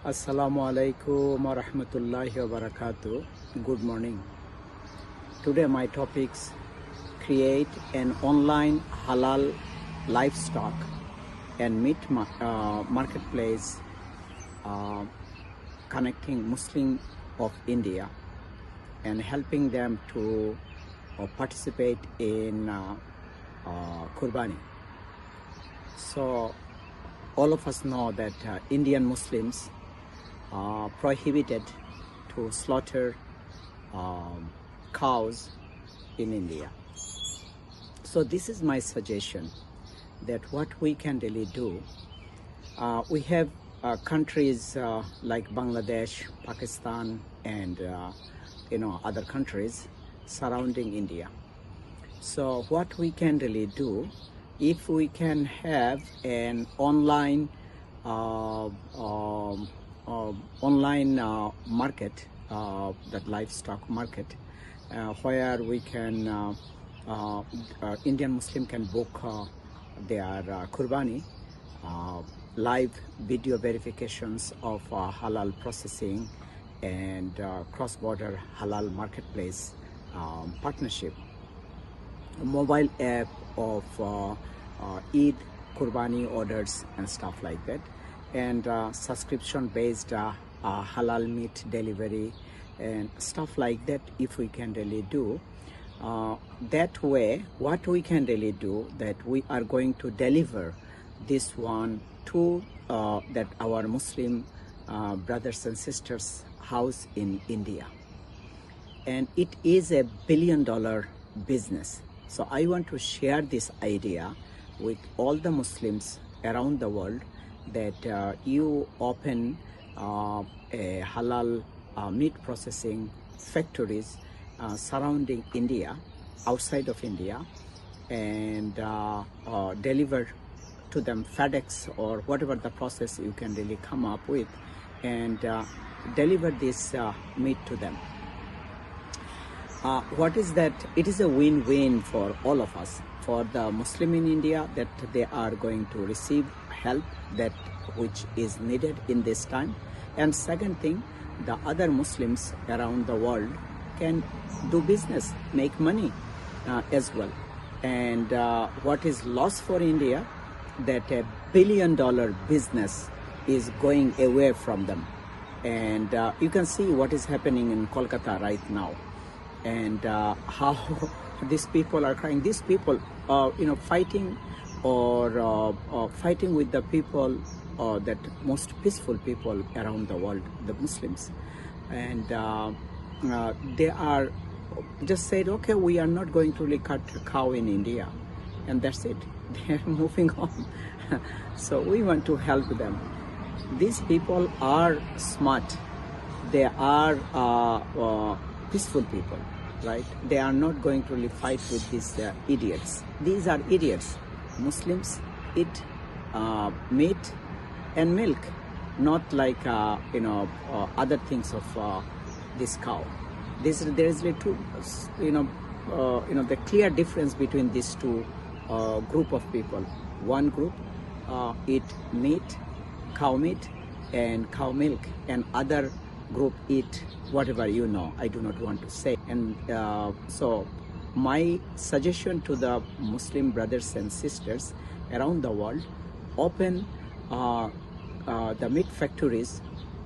Assalamu alaikum wa rahmatullahi wa barakatuh. Good morning. Today my topics: create an online halal livestock and meat marketplace uh, connecting Muslim of India and helping them to participate in Qurbani. So all of us know that Indian Muslims are prohibited to slaughter cows in India. So this is my suggestion, that what we can really do. We have countries like Bangladesh, Pakistan, and other countries surrounding India. So what we can really do, if we can have an online market, that livestock market, where we can Indian Muslim can book their Qurbani, live video verifications of halal processing and cross-border halal marketplace partnership, a mobile app of Eid Qurbani orders and stuff like that, and subscription-based halal meat delivery and stuff like that. If we can really do that way, what we can really do, that we are going to deliver this one to that our Muslim brothers and sisters house in India, and it is a billion-dollar business. So I want to share this idea with all the Muslims around the world, that you open a halal meat processing factories surrounding India, outside of India, and deliver to them FedEx or whatever the process you can really come up with, and deliver this meat to them. What is that? It is a win-win for all of us. For the Muslim in India, that they are going to receive help that which is needed in this time, and second thing, the other Muslims around the world can do business, make money as well. And what is loss for India, that a billion-dollar business is going away from them. And you can see what is happening in Kolkata right now, and how these people are crying. These people are fighting or fighting with the people, that most peaceful people around the world, the Muslims, and they are just said, okay, we are not going to really cut a cow in India, and that's it. They are moving on. So we want to help them. These people are smart. They are peaceful people, right? They are not going to really fight with these idiots. These are idiots. Muslims eat meat and milk, not like other things of this cow. There is the two, the clear difference between these two group of people. One group eat meat, cow meat and cow milk, and other group eat whatever I do not want to say. And so my suggestion to the Muslim brothers and sisters around the world, open the meat factories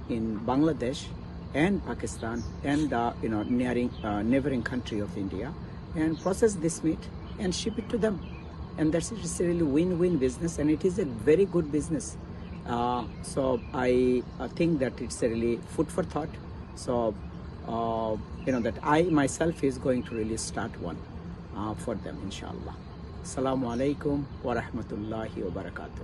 in Bangladesh and Pakistan and neighboring country of India, and process this meat and ship it to them. And that's it. It's a really win-win business, and it is a very good business. So I think that it's a really food for thought. So that I myself is going to really start one for them, inshallah. Assalamu alaikum wa rahmatullahi wa barakatuh.